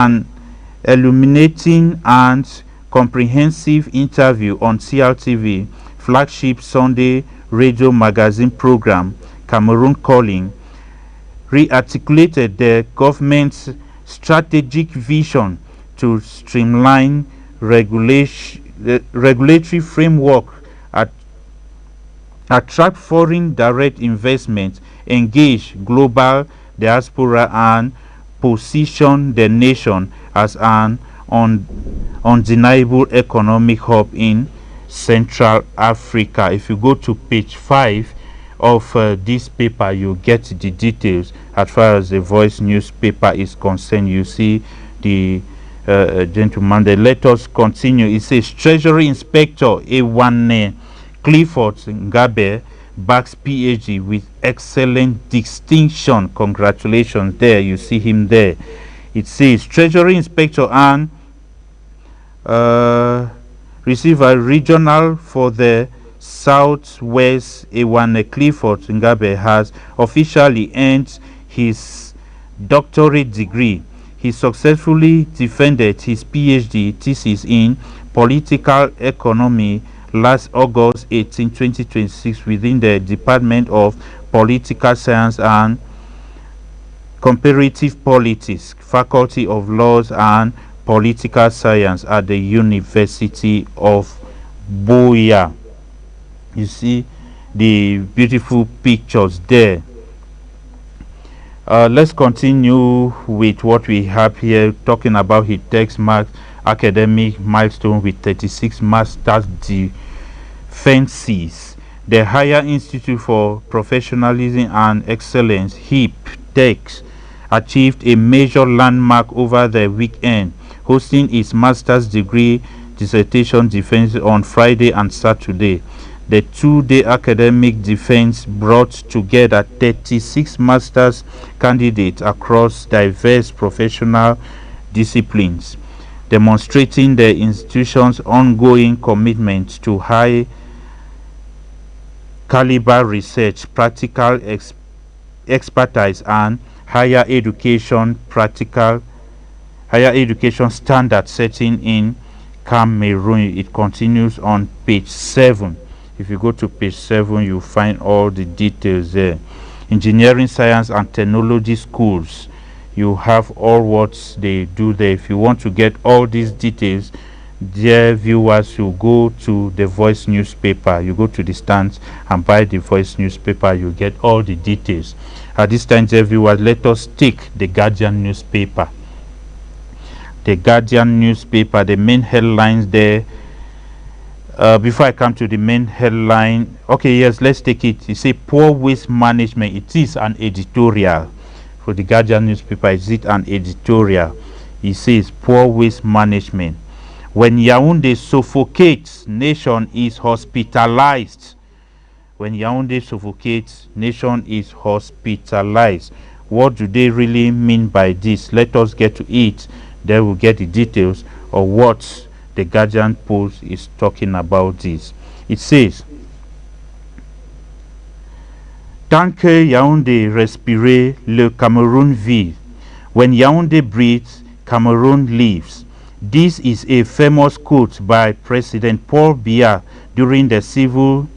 An illuminating and comprehensive interview on CRTV flagship Sunday radio magazine program, Cameroon Calling, re-articulated the government's strategic vision to streamline regulatory framework, at, attract foreign direct investment, engage global diaspora, and position the nation as an undeniable economic hub in Central Africa. If you go to page 5 of this paper, you get the details. As far as the Voice newspaper is concerned, you see the gentleman there. Let us continue. It says Treasury Inspector Ewane Clifford Ngabe backs PhD with excellent distinction. Congratulations. There you see him there. It says Treasury Inspector and receive a regional for the Southwest. Ewane Clifford Ngabe has officially earned his doctorate degree. He successfully defended his PhD thesis in political economy last August 18, 2026 within the Department of Political Science and Comparative Politics, Faculty of Laws and Political Science at the University of Buea. You see the beautiful pictures there. Let's continue with what we have here, talking about his text marks academic milestone with 36 master's defenses. The Higher Institute for Professionalism and Excellence, HIP-TEX, achieved a major landmark over the weekend, hosting its master's degree dissertation defense on Friday and Saturday. The two-day academic defense brought together 36 master's candidates across diverse professional disciplines, demonstrating the institution's ongoing commitment to high caliber research, practical expertise, and higher education standard setting in Cameroon. It continues on page 7. If you go to page 7, you find all the details there. Engineering, Science and Technology schools, you have all what they do there. If you want to get all these details, dear viewers, you go to the Voice newspaper. You go to the stands and buy the Voice newspaper. You get all the details. At this time, dear viewers, let us take the Guardian newspaper. The Guardian newspaper, the main headlines there. Before I come to the main headline, okay, yes, let's take it. You say poor waste management. It is an editorial for the Guardian newspaper. Is it an editorial? It says poor waste management. When Yaoundé suffocates, nation is hospitalized. When Yaoundé suffocates, nation is hospitalized. What do they really mean by this? Let us get to it. Then we'll get the details of what the Guardian Post is talking about this. It says, Tant que Yaoundé respire, le Cameroun vit. When Yaoundé breathes, Cameroon lives. This is a famous quote by President Paul Biya during the civil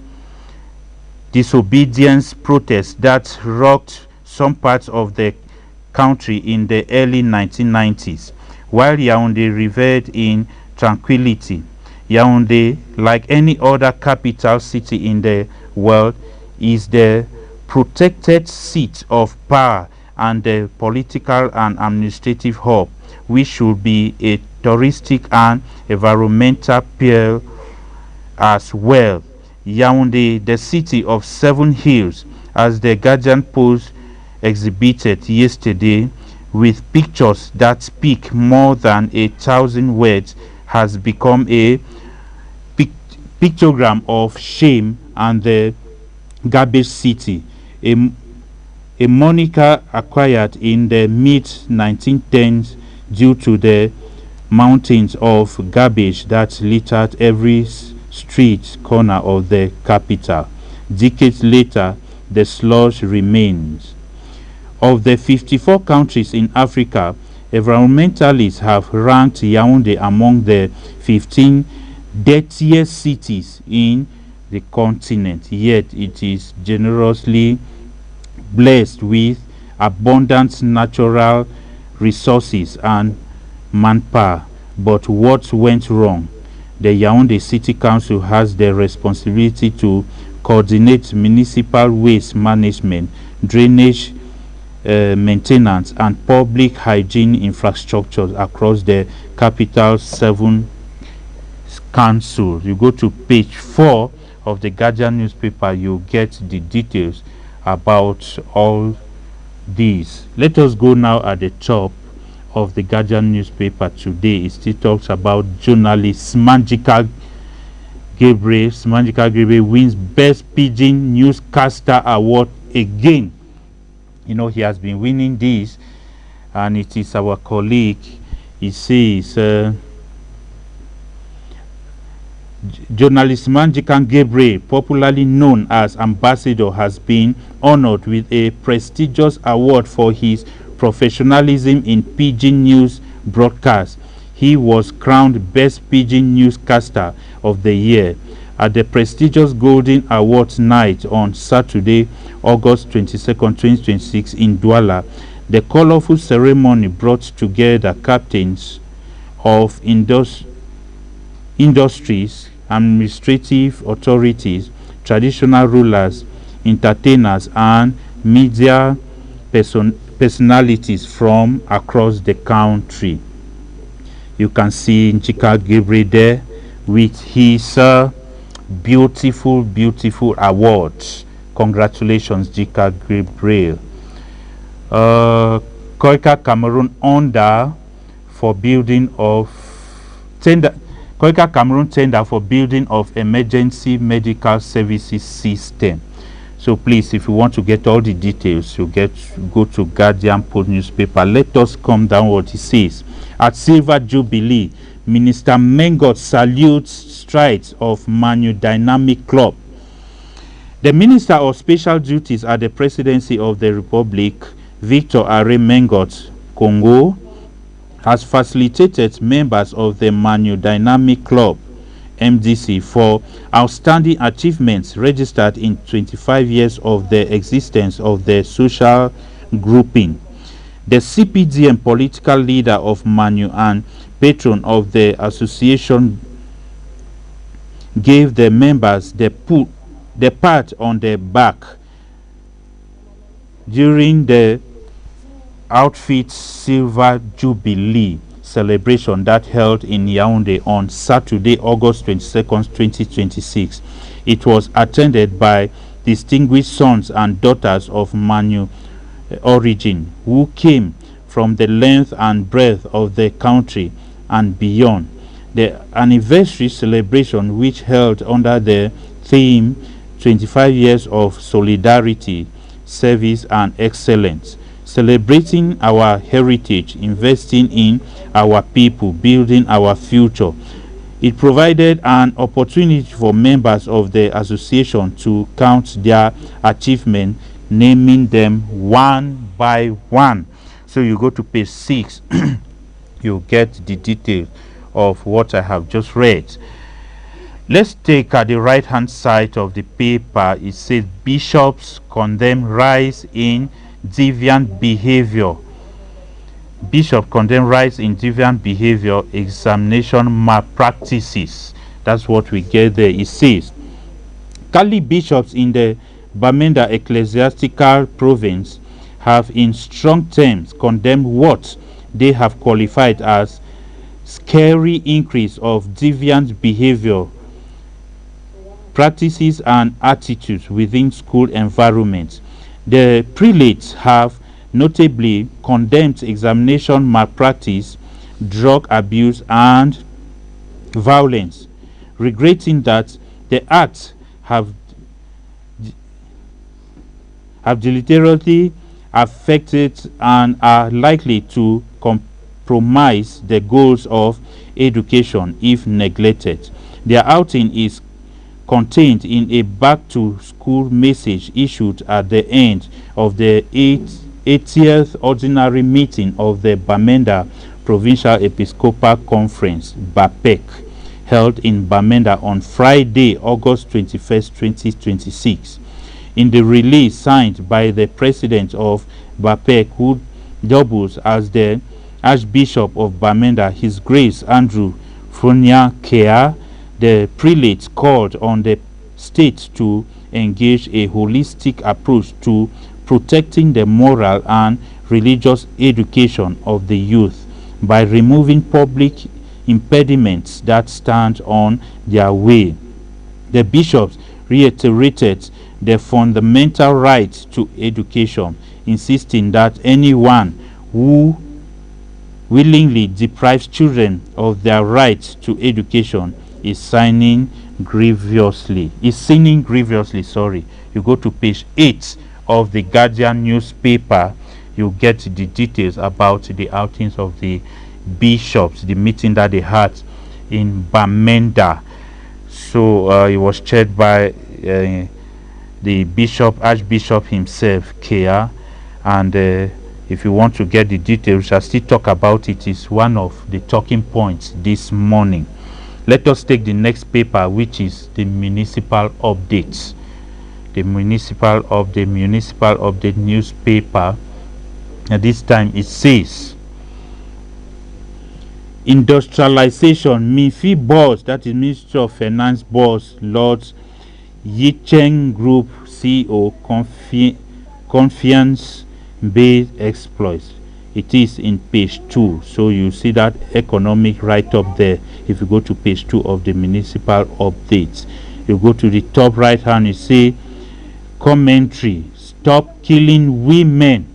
disobedience protest that rocked some parts of the country in the early 1990s. While Yaoundé revered in tranquility, Yaoundé, like any other capital city in the world, is the protected seat of power and the political and administrative hub, which should be a touristic and environmental pearl as well. Yaoundé, the city of 7 hills, as the Guardian Post exhibited yesterday, with pictures that speak more than 1,000 words, has become a pictogram of shame and the garbage city, a moniker acquired in the mid-1910s due to the mountains of garbage that littered every street corner of the capital. Decades later, the sludge remains. Of the 54 countries in Africa, Environmentalists have ranked Yaoundé among the 15 dirtiest cities in the continent, yet it is generously blessed with abundant natural resources and manpower. But what went wrong? The Yaoundé City Council has the responsibility to coordinate municipal waste management, drainage maintenance, and public hygiene infrastructure across the capital 7 council. You go to page 4 of the Guardian newspaper, you get the details about all these. Let us go now at the top of the Guardian newspaper today. It still talks about journalist Manjika Gabriel. Manjika Gabriel wins Best Pidgin Newscaster Award again. You know, he has been winning this, and it is our colleague. He says journalist Manjikan Gabriel, popularly known as Ambassador, has been honored with a prestigious award for his professionalism in pidgin news broadcast. He was crowned Best Pidgin Newscaster of the Year at the prestigious Golden Awards night on Saturday, August 22nd, 2026 in Douala. The colorful ceremony brought together captains of industries, administrative authorities, traditional rulers, entertainers, and media personalities from across the country. You can see Njika Gabriel there with his beautiful awards. Congratulations, Njika Gabriel. Koika Cameroon under for building of tender. Koika Cameroon tender for building of emergency medical services system. So please, if you want to get all the details, you go to Guardian Post newspaper. Let us come down what it says. At Silver Jubilee, Minister Mengot salutes strides of Manu Dynamic Club. The Minister of Special Duties at the Presidency of the Republic, Victor Are Mengot Congo, has facilitated members of the Manu Dynamic Club MDC for outstanding achievements registered in 25 years of the existence of the social grouping. The CPDM political leader of Manu and patron of the association gave the members the pat on the back during the Outfit Silver Jubilee celebration that held in Yaoundé on Saturday, August 22nd, 2026. It was attended by distinguished sons and daughters of Manu origin who came from the length and breadth of the country and beyond. The anniversary celebration, which held under the theme 25 years of solidarity, service, and excellence, celebrating our heritage, investing in our people, building our future. It provided an opportunity for members of the association to count their achievements, naming them one by one. So you go to page 6, you get the details of what I have just read. Let's take at the right hand side of the paper. It says bishops condemn rise in deviant behavior. Bishop condemn rise in deviant behavior, examination malpractices. That's what we get there. It says Kali bishops in the Bamenda ecclesiastical province have in strong terms condemned what they have qualified as scary increase of deviant behavior, practices, and attitudes within school environments. The prelates have notably condemned examination malpractice, drug abuse, and violence, regretting that the acts have deleteriously affected and are likely to compromise the goals of education if neglected. Their outing is contained in a back to school message issued at the end of the 8th 80th Ordinary Meeting of the Bamenda Provincial Episcopal Conference, BAPEC, held in Bamenda on Friday, August 21st, 2026. In the release signed by the president of BAPEC, who doubles as the Archbishop of Bamenda, His Grace Andrew Funia Kea, the prelate called on the state to engage a holistic approach to protecting the moral and religious education of the youth by removing public impediments that stand on their way. The bishops reiterated the fundamental right to education, insisting that anyone who willingly deprives children of their right to education is sinning grievously. You go to page 8 of the Guardian newspaper, you get the details about the outings of the bishops, the meeting that they had in Bamenda. So it was chaired by the Archbishop himself, Kea, and if you want to get the details, I'll still talk about it. It's one of the talking points this morning. Let us take the next paper, which is the municipal updates. The municipal update newspaper. And this time it says, industrialization, MIFI boss, that is Ministry of Finance boss, Lord Yicheng Group CEO, confiance-based exploits. It is in page 2. So you see that economic right up there. If you go to page 2 of the municipal updates, you go to the top right hand, you see commentary, stop killing women.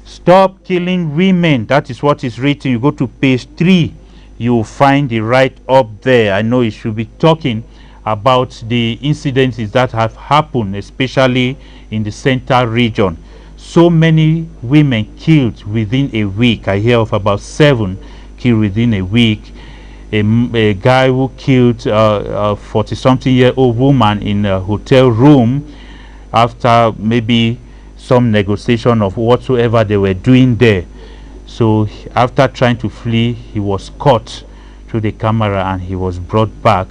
Stop killing women. That is what is written. You go to page 3, you will find the right up there. I know it should be talking about the incidences that have happened, especially in the central region. So many women killed within a week. I hear of about 7 killed within a week. A guy who killed a 40-something-year-old woman in a hotel room after maybe some negotiation of whatsoever they were doing there. So after trying to flee, he was caught through the camera and he was brought back,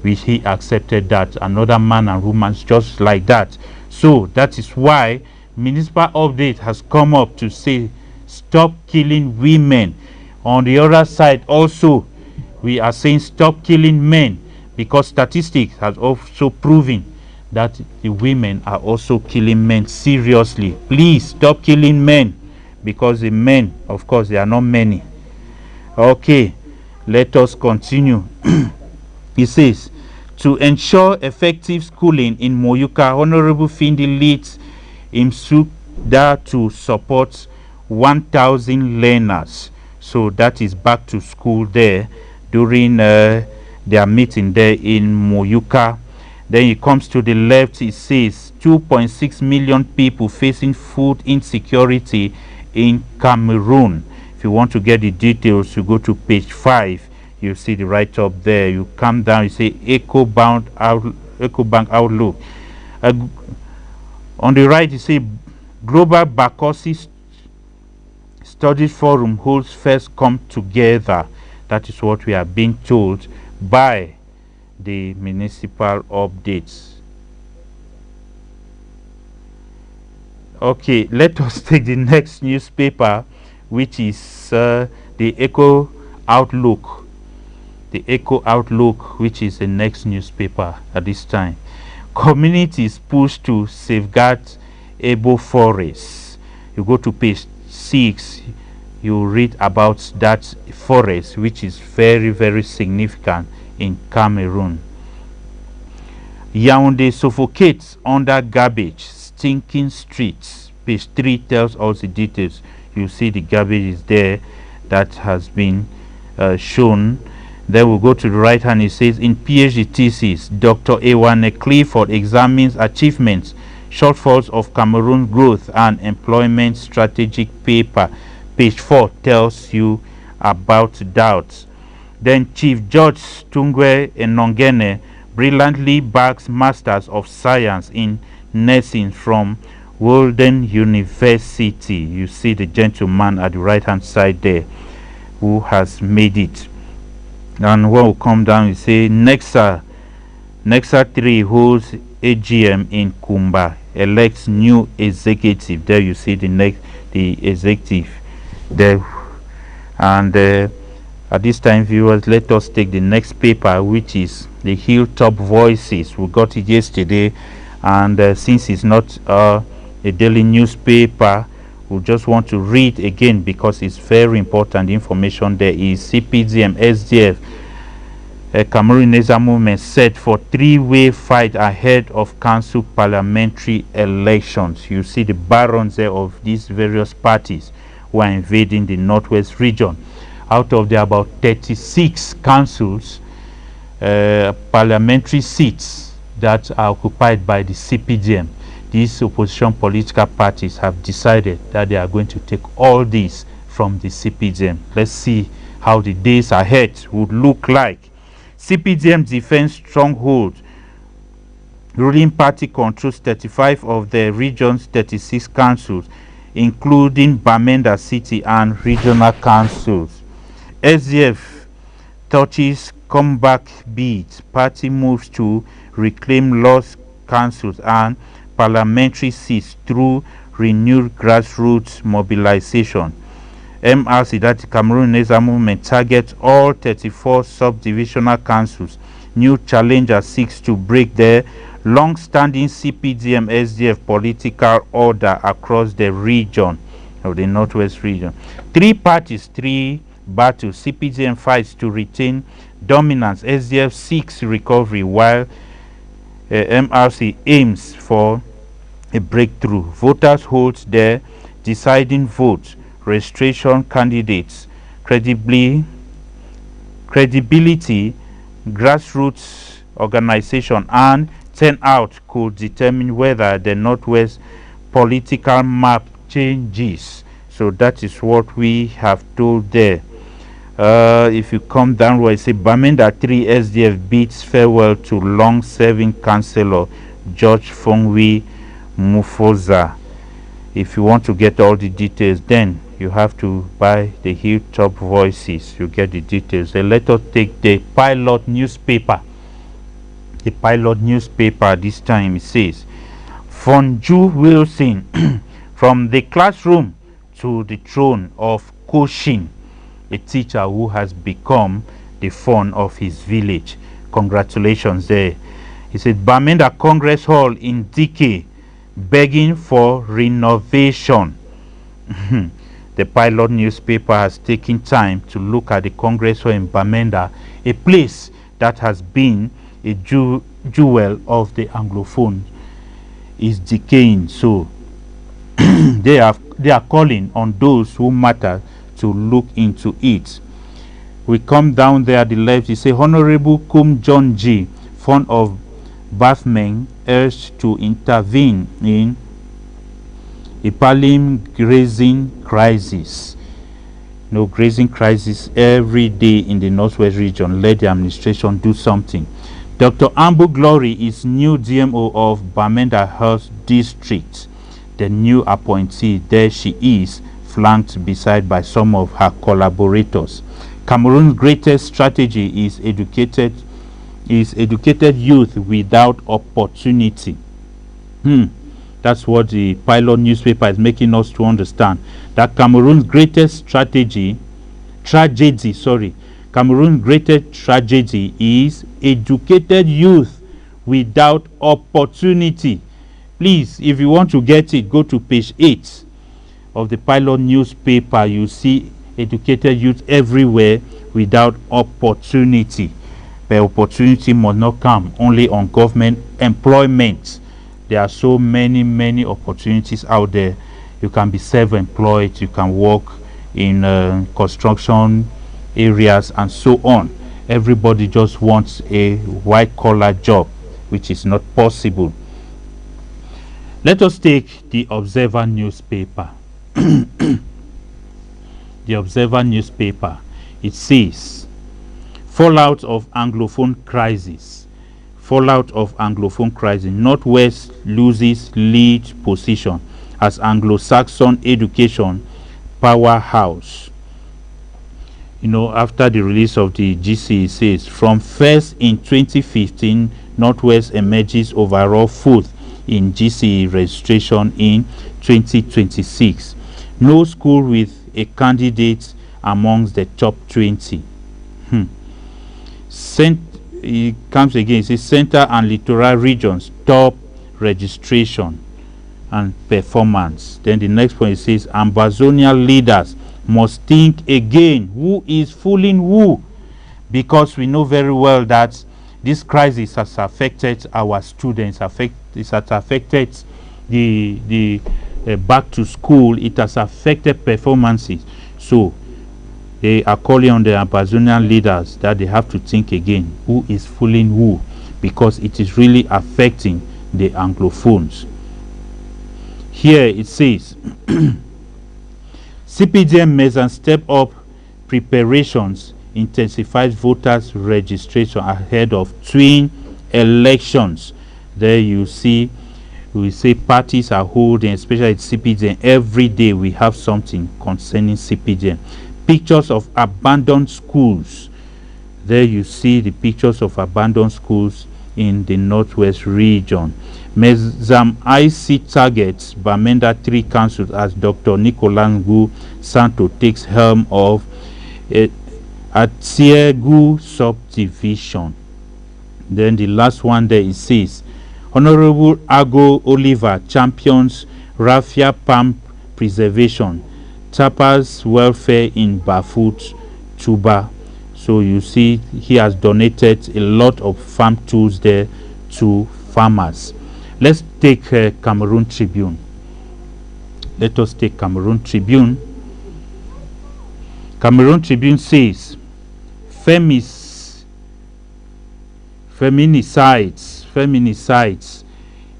which he accepted that another man and woman just like that. So that is why municipal update has come up to say stop killing women. On the other side also, we are saying stop killing men, because statistics has also proven that the women are also killing men seriously. Please stop killing men, because the men, of course, they are not many. Okay, let us continue. It says, to ensure effective schooling in Moyuka, Honorable Findi leads IMSUDA to support 1,000 learners. So that is back to school there during their meeting there in Moyuka. Then it comes to the left, it says 2.6 million people facing food insecurity in Cameroon. If you want to get the details, you go to page 5. You see the right up there. You come down, you say EcoBank Outlook. On the right, you see Global Bakosi Studies Forum holds first come together. That is what we are being told by the municipal updates. Okay, let us take the next newspaper, which is the Eco Outlook. The Eco Outlook, which is the next newspaper at this time. Communities pushed to safeguard Ebo forests. You go to page 6, you read about that forest, which is very, very significant in Cameroon. Yaoundé suffocates under garbage, stinking streets. Page 3 tells us the details. You see the garbage is there that has been shown. Then we'll go to the right hand. It says, in PhD thesis, Dr. Ewane Clifford examines achievements, shortfalls of Cameroon growth and employment strategic paper. Page 4 tells you about doubts. Then Chief Judge Tungwe Enongene brilliantly backs Masters of Science in Nursing from Walden University. You see the gentleman at the right hand side there who has made it. And when we come down, you say Nexa 3 holds AGM in Kumba, elects new executive. There you see the executive there. And at this time, viewers, let us take the next paper, which is the Hilltop Voices. We got it yesterday, and since it's not a daily newspaper, we just want to read again because it's very important. The information there is CPDM, SDF, Cameroon Neza movement set for three-way fight ahead of council parliamentary elections. You see the barons there of these various parties who are invading the northwest region. Out of the about 36 councils, parliamentary seats that are occupied by the CPDM, these opposition political parties have decided that they are going to take all these from the CPDM. Let's see how the days ahead would look like. CPDM defends stronghold. Ruling party controls 35 of the region's 36 councils, including Bamenda City and regional councils. SDF touches comeback bids. Party moves to reclaim lost councils and parliamentary seats through renewed grassroots mobilization. MRC, that Cameroon Neza movement, targets all 34 subdivisional councils. New challenger seeks to break the long-standing CPDM SDF political order across the region of the northwest region. Three parties, three battles. CPDM fights to retain dominance. SDF seeks recovery, while MRC aims for a breakthrough. Voters hold their deciding vote. Registration candidates, credibility, grassroots organization, and turnout could determine whether the northwest political map changes. So that is what we have told there. If you come down where I say Bamenda 3 SDF bids farewell to long-serving councillor George Fongwi Mufoza. If you want to get all the details, then you have to buy the Hilltop Voices. You get the details. Then let us take the pilot newspaper. The pilot newspaper this time, it says, Fonju Wilson, from the classroom to the throne of Koshin, a teacher who has become the fun of his village. Congratulations there. He said, Bamenda Congress Hall in DK, begging for renovation. The pilot newspaper has taken time to look at the Congress Hall in Bamenda, a place that has been a jewel of the Anglophone, is decaying. So they are calling on those who matter to look into it. We come down there at the left. You say Honorable Kum John G, fond of Bathman, urged to intervene in Ipalim grazing crisis. No grazing crisis every day in the northwest region. Let the administration do something. Dr. Ambu Glory is new DMO of Bamenda Health District. The new appointee, there she is, flanked beside by some of her collaborators. Cameroon's greatest strategy is educated youth without opportunity. That's what the pilot newspaper is making us to understand. That Cameroon's greatest tragedy is educated youth without opportunity. Please, if you want to get it, go to page 8 of the pilot newspaper. You see educated youth everywhere without opportunity. But opportunity must not come only on government employment. There are so many opportunities out there. You can be self-employed, you can work in construction areas and so on. Everybody just wants a white-collar job, which is not possible. Let us take the Observer newspaper. The Observer newspaper, it says, fallout of Anglophone crisis. Fallout of Anglophone crisis. Northwest loses lead position. as Anglo-Saxon education powerhouse. After the release of the GCE, it says from first in 2015, Northwest emerges overall fourth in GCE registration in 2026. No school with a candidate amongst the top 20. It comes again, it says center and littoral regions top registration and performance. Then the next point, it says Ambazonian leaders must think again. Who is fooling who? Because we know very well that this crisis has affected our students, it has affected the back to school, it has affected performances. So they are calling on the Ambazonian leaders that they have to think again. Who is fooling who? Because it is really affecting the Anglophones. Here it says CPDM measures step up preparations, intensifies voters registration ahead of twin elections. There you see, we say parties are holding, especially at CPDM. Every day we have something concerning CPDM. Pictures of abandoned schools. There you see the pictures of abandoned schools in the Northwest region. Mezam IC targets Bamenda 3 councils as Dr. Nicolangu Santo takes helm of Atiegu subdivision. Then the last one there, it says Honorable Ago Oliver champions raffia palm preservation, tappers welfare in Bafut, Tuba. So you see he has donated a lot of farm tools there to farmers. Let's take Cameroon Tribune. Let us take Cameroon Tribune. Cameroon Tribune says feminicides.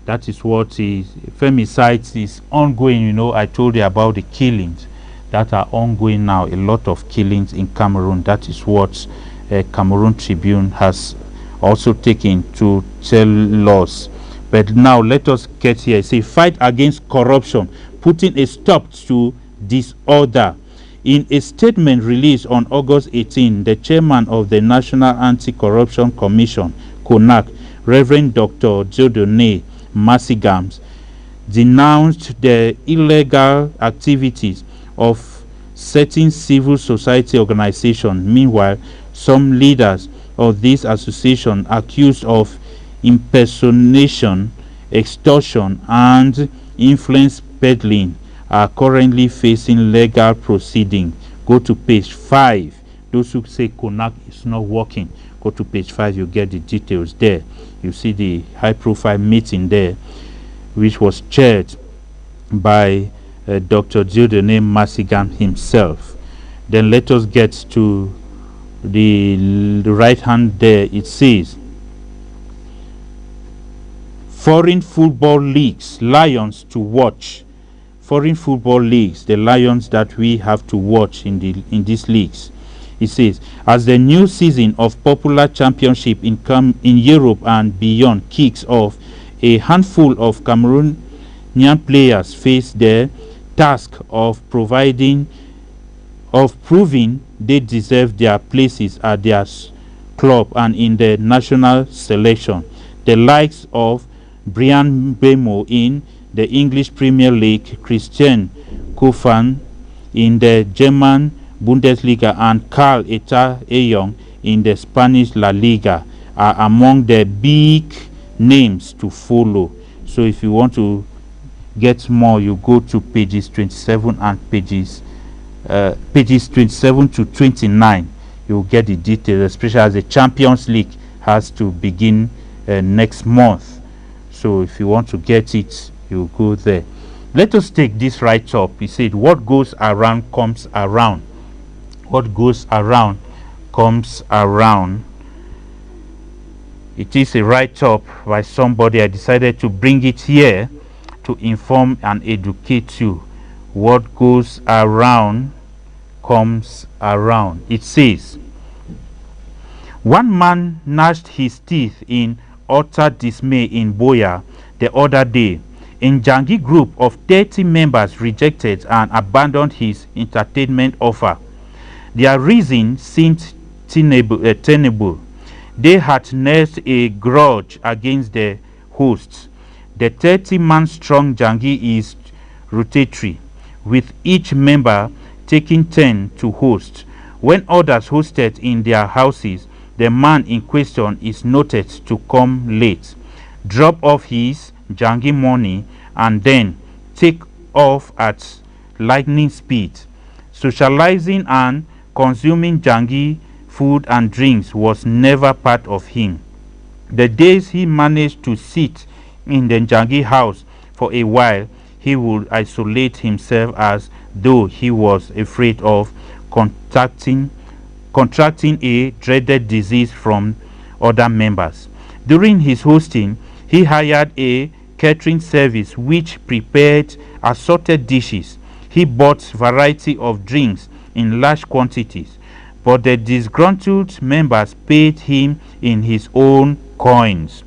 That is what is femicides is ongoing. I told you about the killings that are ongoing now. A lot of killings in Cameroon. That is what Cameroon Tribune has also taken to tell us. But now let us get here. Say fight against corruption, putting a stop to disorder. In a statement released on August 18, the chairman of the National Anti-Corruption Commission, CONAC, Reverend Dr. Dieudonné Massigams, denounced the illegal activities of certain civil society organizations. Meanwhile, some leaders of this association accused of impersonation, extortion, and influence peddling are currently facing legal proceedings. Go to page 5. Those who say CONAC is not working, go to page 5. You get the details there. You see the high-profile meeting there, which was chaired by Dr. Dieudonné Massigam himself. Then let us get to the right hand there. It says foreign football leagues, Lions to watch. Foreign football leagues, the Lions that we have to watch in these leagues. It says, as the new season of popular championship in Europe and beyond kicks off, a handful of Cameroonian players face the task of proving they deserve their places at their club and in the national selection. The likes of Brian Bemo in the English Premier League, Christian Kofan in the German Bundesliga, and Carl Eyong in the Spanish La Liga are among the big names to follow. So if you want to get more, you go to pages 27 and pages 27 to 29. You'll get the details, especially as the Champions League has to begin next month. So if you want to get it, you go there. Let us take this right up. He said, what goes around comes around. What goes around comes around. It is a write-up by somebody. I decided to bring it here to inform and educate you. What goes around comes around. It says, one man gnashed his teeth in utter dismay in Boya the other day. Njangi group of 30 members rejected and abandoned his entertainment offer. Their reason seemed tenable. They had nursed a grudge against the hosts. The 30-man strong Jangi is rotatory, with each member taking turn to host. When others hosted in their houses, the man in question is noted to come late, drop off his Jangi money, and then take off at lightning speed. Socializing and consuming Jangi food and drinks was never part of him. The days he managed to sit in the Jangi house for a while, he would isolate himself as though he was afraid of contracting a dreaded disease from other members. During his hosting, he hired a catering service which prepared assorted dishes. He bought variety of drinks in large quantities, but the disgruntled members paid him in his own coins.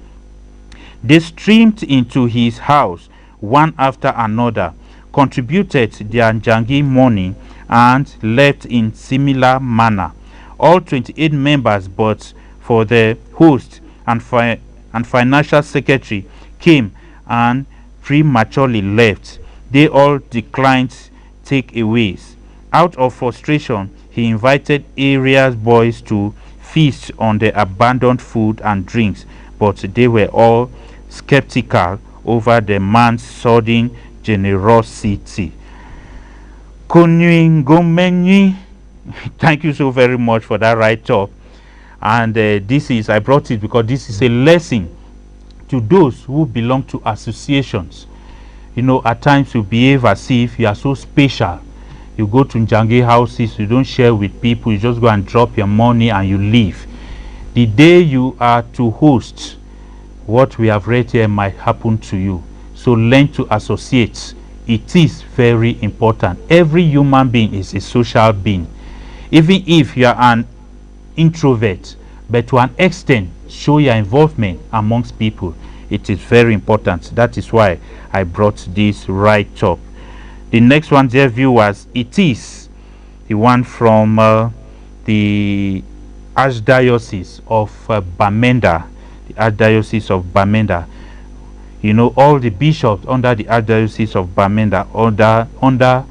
They streamed into his house one after another, contributed their Jangi money, and left in similar manner. All 28 members, but for the host and financial secretary, came and prematurely left. They all declined takeaways. Out of frustration, he invited area's boys to feast on the abandoned food and drinks, but they were all skeptical over the man's sudden generosity. Konyi, thank you so very much for that write-up. And I brought it because this is a lesson to those who belong to associations. You know, at times you behave as if you are so special. You go to Njangi houses, you don't share with people, you just go and drop your money and you leave. The day you are to host, what we have read here might happen to you. So learn to associate. It is very important. Every human being is a social being. Even if you are an introvert, but to an extent, show your involvement amongst people. It is very important. That is why I brought this right up. The next one, dear viewers, it is the one from the Archdiocese of Bamenda. The Archdiocese of Bamenda. You know, all the bishops under the Archdiocese of Bamenda, under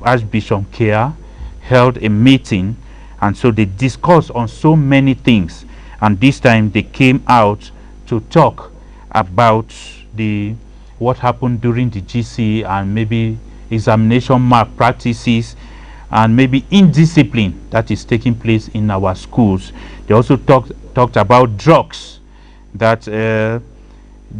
Archbishop Kea, held a meeting, and so they discussed on so many things. And this time they came out to talk about what happened during the GC and maybe examination malpractices and maybe indiscipline that is taking place in our schools. They also talked about drugs that the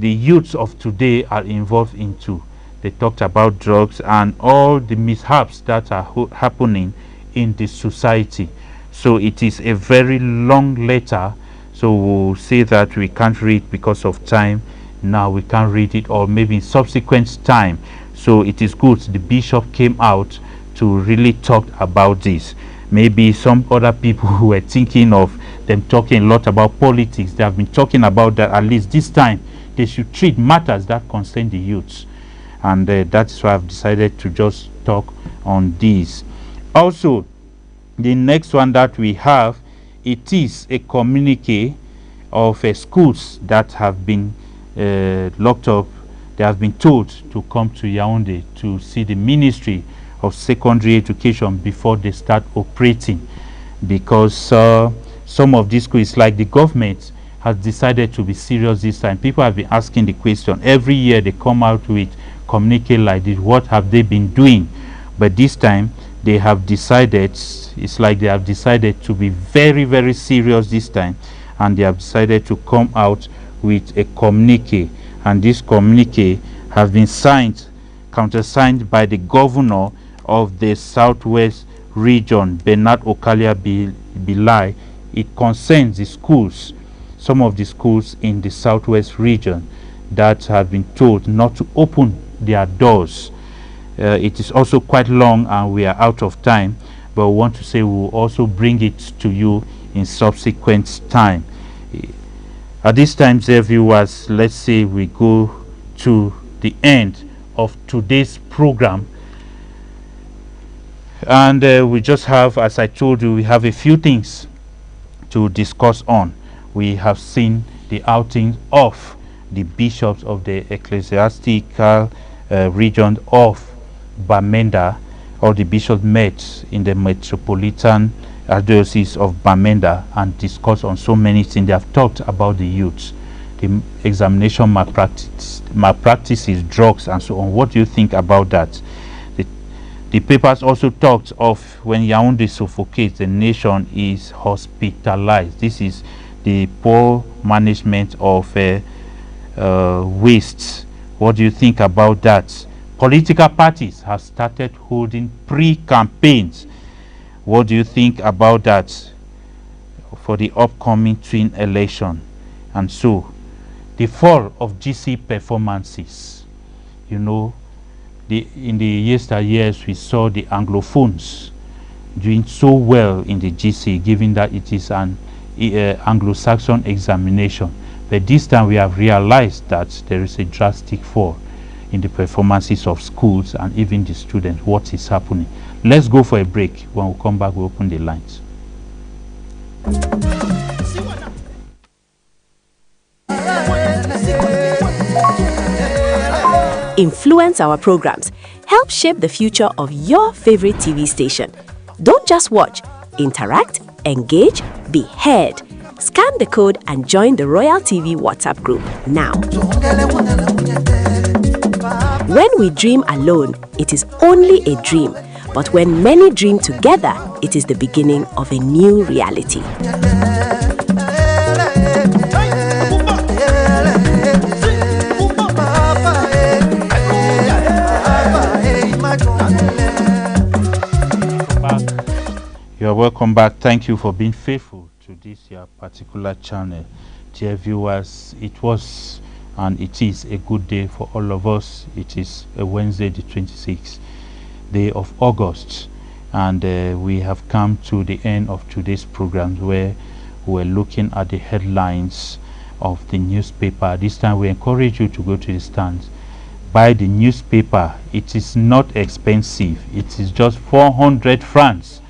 youths of today are involved into. They talked about drugs and all the mishaps that are happening in the society. So it is a very long letter, so we'll say that we can't read because of time. Now we can't read it, or maybe in subsequent time. So it is good the bishop came out to really talk about this. Maybe some other people who were thinking of them talking a lot about politics, they have been talking about that. At least this time they should treat matters that concern the youths, and that's why I've decided to just talk on this. Also, the next one that we have, it is a communique of schools that have been locked up. They have been told to come to Yaoundé to see the Ministry of Secondary Education before they start operating, because some of these schools, like the government, has decided to be serious this time. People have been asking the question. Every year they come out with communique like this. What have they been doing? But this time they have decided, it's like they have decided to be very, very serious this time, and they have decided to come out with a communique. And this communique has been countersigned by the governor of the Southwest region, Bernard Okalia Bilai. It concerns the schools, some of the schools in the Southwest region that have been told not to open their doors. It is also quite long and we are out of time, but we want to say we will also bring it to you in subsequent time. At this time, dear viewers, let's say we go to the end of today's program. And we just have, as I told you, we have a few things to discuss on. We have seen the outing of the bishops of the ecclesiastical region of Bamenda, or the bishops met in the Metropolitan Archdiocese of Bamenda and discussed on so many things. They have talked about the youth, the examination malpractices, drugs, and so on. What do you think about that? The papers also talked of when Yaoundé suffocates, the nation is hospitalized. This is the poor management of waste. What do you think about that? Political parties have started holding pre-campaigns. What do you think about that for the upcoming twin election? And so, the fall of GC performances. You know, in the yesteryears, we saw the Anglophones doing so well in the GC, given that it is an Anglo-Saxon examination. But this time we have realized that there is a drastic fall in the performances of schools and even the students. What is happening? Let's go for a break. When we come back, we'll open the lines. Influence our programs. Help shape the future of your favorite TV station. Don't just watch. Interact, engage, be heard. Scan the code and join the Royal TV WhatsApp group now. When we dream alone, it is only a dream. But when many dream together, it is the beginning of a new reality. You're welcome back. Thank you for being faithful to this your particular channel. Dear viewers, it was and it is a good day for all of us. It is a Wednesday, the 26th day of August, and we have come to the end of today's program, where we're looking at the headlines of the newspaper. This time we encourage you to go to the stands, buy the newspaper. It is not expensive. It is just 400 francs.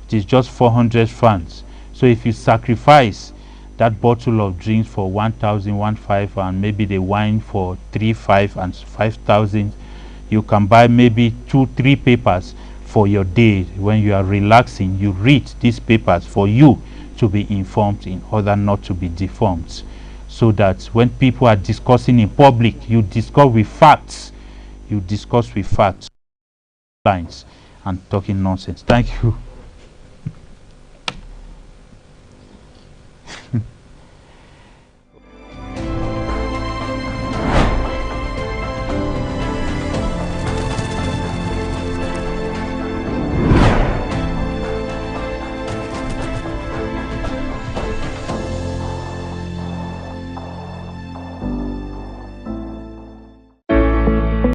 It is just 400 francs. So if you sacrifice that bottle of drinks for 1,015 and maybe the wine for 3,500 and 5,000, you can buy maybe 2-3 papers for your day. When you are relaxing, you read these papers for you to be informed in order not to be deformed, so that when people are discussing in public, you discuss with facts. You discuss with facts, lines, and talking nonsense. Thank you.